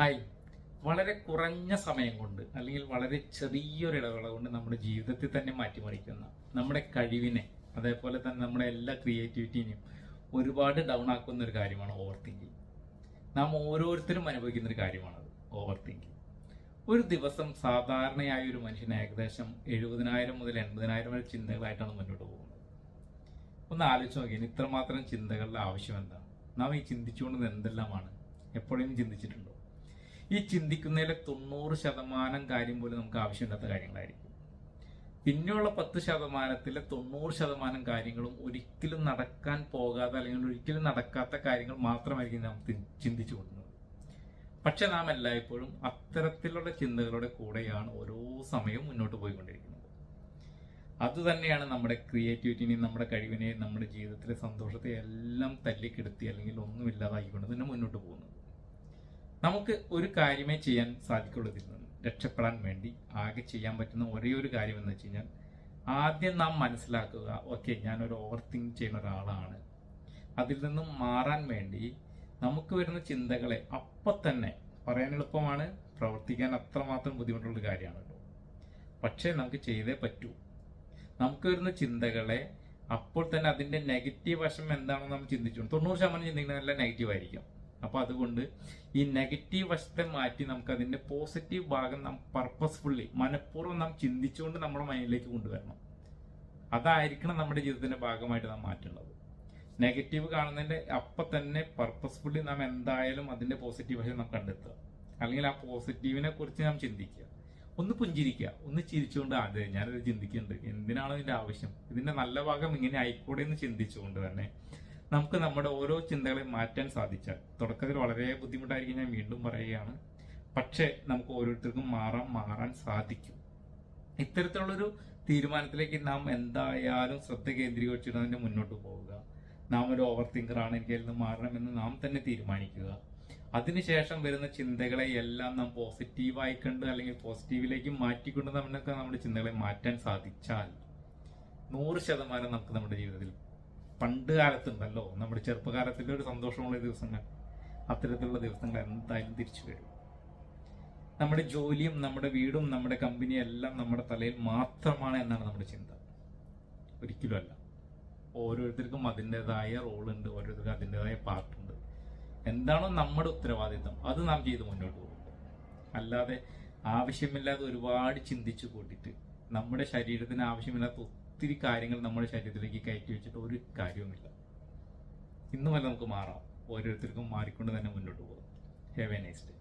Hi. വളരെ കുറഞ്ഞ സമയം കൊണ്ട് അല്ലെങ്കിൽ വളരെ ചെറിയൊരു ഇടവേള കൊണ്ട് നമ്മുടെ ജീവിതത്തിൽ തന്നെ മാറ്റിമറിക്കുന്ന നമ്മുടെ കഴിവിനെ, അതേപോലെ തന്നെ നമ്മുടെ എല്ലാ ക്രിയേറ്റിവിറ്റിനെയും ഒരുപാട് ഡൗൺ ആക്കുന്ന ഒരു കാര്യമാണ് ഓവർ തിങ്കിങ്. നാം ഓരോരുത്തരും അനുഭവിക്കുന്ന ഒരു കാര്യമാണത് ഓവർ തിങ്കിങ്. ഒരു ദിവസം സാധാരണയായ ഒരു മനുഷ്യന് ഏകദേശം 70,000 മുതൽ 80,000 വരെ ചിന്തകളായിട്ടാണ് മുന്നോട്ട് പോകുന്നത്. ഒന്ന് ആലോചിച്ച് നോക്കിയാൽ ഇത്രമാത്രം ചിന്തകളുടെ ആവശ്യം എന്താണ്? നാം ഈ ചിന്തിച്ചുകൊണ്ടത് എന്തെല്ലാമാണ്? എപ്പോഴെങ്കിലും ചിന്തിച്ചിട്ടുണ്ടോ? ഈ ചിന്തിക്കുന്നതിലെ 90% കാര്യം പോലും നമുക്ക് ആവശ്യമില്ലാത്ത കാര്യങ്ങളായിരിക്കും. പിന്നെയുള്ള 10%-ലെ 90% കാര്യങ്ങളും ഒരിക്കലും നടക്കാൻ പോകാതെ അല്ലെങ്കിൽ ഒരിക്കലും നടക്കാത്ത കാര്യങ്ങൾ മാത്രമായിരിക്കും നാം ചിന്തിച്ചു കൊണ്ടുന്നത്. പക്ഷെ നാം എല്ലായ്പ്പോഴും അത്തരത്തിലുള്ള ചിന്തകളുടെ കൂടെയാണ് ഓരോ സമയവും മുന്നോട്ട് പോയിക്കൊണ്ടിരിക്കുന്നത്. അതുതന്നെയാണ് നമ്മുടെ ക്രിയേറ്റിവിറ്റിനെയും നമ്മുടെ കഴിവിനെയും നമ്മുടെ ജീവിതത്തിലെ സന്തോഷത്തെ എല്ലാം തല്ലിക്കെടുത്തി അല്ലെങ്കിൽ ഒന്നുമില്ലാതായിക്കൊണ്ട് തന്നെ മുന്നോട്ട് പോകുന്നത്. നമുക്ക് ഒരു കാര്യമേ ചെയ്യാൻ സാധിക്കുള്ളൂ. ഇതിൽ നിന്ന് രക്ഷപ്പെടാൻ വേണ്ടി ആകെ ചെയ്യാൻ പറ്റുന്ന ഒരേ ഒരു കാര്യം എന്ന് വെച്ച് കഴിഞ്ഞാൽ, ആദ്യം നാം മനസ്സിലാക്കുക, ഓക്കെ, ഞാനൊരു ഓവർ തിങ്ക് ചെയ്യുന്ന ഒരാളാണ്. അതിൽ നിന്നും മാറാൻ വേണ്ടി നമുക്ക് വരുന്ന ചിന്തകളെ അപ്പം തന്നെ പറയാൻ എളുപ്പമാണ്, പ്രവർത്തിക്കാൻ അത്രമാത്രം ബുദ്ധിമുട്ടുള്ള കാര്യമാണ് കേട്ടോ. പക്ഷേ നമുക്ക് ചെയ്തേ പറ്റൂ. നമുക്ക് വരുന്ന ചിന്തകളെ അപ്പോൾ തന്നെ അതിന്റെ നെഗറ്റീവ് വശം എന്താണെന്ന് നമ്മൾ ചിന്തിച്ചു. 90% ചിന്തിക്കുന്നതെല്ലാം നെഗറ്റീവ് ആയിരിക്കും. അപ്പൊ അതുകൊണ്ട് ഈ നെഗറ്റീവ് വശത്തെ മാറ്റി നമുക്ക് അതിന്റെ പോസിറ്റീവ് ഭാഗം നാം പർപ്പസ്ഫുള്ളി മനഃപൂർവ്വം നാം ചിന്തിച്ചുകൊണ്ട് നമ്മുടെ മൈൻഡിലേക്ക് കൊണ്ടുവരണം. അതായിരിക്കണം നമ്മുടെ ജീവിതത്തിന്റെ ഭാഗമായിട്ട് നാം മാറ്റേണ്ടത്. നെഗറ്റീവ് കാണുന്നതിന്റെ അപ്പം തന്നെ പർപ്പസ്ഫുള്ളി നാം എന്തായാലും അതിന്റെ പോസിറ്റീവ് വശം നാം കണ്ടെത്തുക, അല്ലെങ്കിൽ ആ പോസിറ്റീവിനെ കുറിച്ച് നാം ചിന്തിക്കുക. ഒന്ന് പുഞ്ചിരിക്കുക, ഒന്ന് ചിരിച്ചുകൊണ്ട്, അതെ ഞാനത് ചിന്തിക്കുന്നുണ്ട്, എന്തിനാണ് ഇതിന്റെ ആവശ്യം, ഇതിന്റെ നല്ല ഭാഗം ഇങ്ങനെ ആയിക്കൂടെ എന്ന് ചിന്തിച്ചുകൊണ്ട് തന്നെ നമുക്ക് നമ്മുടെ ഓരോ ചിന്തകളെ മാറ്റാൻ സാധിച്ചാൽ, തുടക്കത്തിൽ വളരെ ബുദ്ധിമുട്ടായിരിക്കും, ഞാൻ വീണ്ടും പറയുകയാണ്, പക്ഷെ നമുക്ക് ഓരോരുത്തർക്കും മാറാൻ സാധിക്കും. ഇത്തരത്തിലുള്ളൊരു തീരുമാനത്തിലേക്ക് നാം എന്തായാലും ശ്രദ്ധ കേന്ദ്രീകരിച്ചിട്ട് തന്നെ മുന്നോട്ട് പോവുക. നാം ഒരു ഓവർ തിങ്കറാണ്, എനിക്ക് അതിൽ നിന്ന് മാറണമെന്ന് നാം തന്നെ തീരുമാനിക്കുക. അതിനുശേഷം വരുന്ന ചിന്തകളെ എല്ലാം നാം പോസിറ്റീവായി കണ്ട് അല്ലെങ്കിൽ പോസിറ്റീവിലേക്ക് മാറ്റിക്കൊണ്ട് നമുക്ക് നമ്മുടെ ചിന്തകളെ മാറ്റാൻ സാധിച്ചാൽ 100% നമുക്ക് നമ്മുടെ ജീവിതത്തിൽ, പണ്ട് കാലത്തുണ്ടല്ലോ നമ്മുടെ ചെറുപ്പകാലത്തിന്റെ ഒരു സന്തോഷമുള്ള ദിവസങ്ങൾ, അത്തരത്തിലുള്ള ദിവസങ്ങൾ എന്തായാലും തിരിച്ചു വരും. നമ്മുടെ ജോലിയും നമ്മുടെ വീടും നമ്മുടെ കമ്പനിയും എല്ലാം നമ്മുടെ തലയിൽ മാത്രമാണ് എന്നാണ് നമ്മുടെ ചിന്ത. ഒരിക്കലും അല്ല. ഓരോരുത്തർക്കും അതിൻ്റെതായ റോളുണ്ട്, ഓരോരുത്തർക്കും അതിൻ്റെതായ പാർട്ടുണ്ട്. എന്താണോ നമ്മുടെ ഉത്തരവാദിത്തം അത് നാം ചെയ്ത് മുന്നോട്ട് പോകും. അല്ലാതെ ആവശ്യമില്ലാതെ ഒരുപാട് ചിന്തിച്ചു കൂട്ടിയിട്ട് നമ്മുടെ ശരീരത്തിന് ആവശ്യമില്ലാത്ത ഒത്തിരി കാര്യങ്ങൾ നമ്മുടെ ശരീരത്തിലേക്ക് കയറ്റി വെച്ചിട്ട് ഒരു കാര്യവുമില്ല. ഇന്നുമല്ല നമുക്ക് മാറാം. ഓരോരുത്തർക്കും മാറിക്കൊണ്ട് തന്നെ മുന്നോട്ട് പോകും. Have A nice day.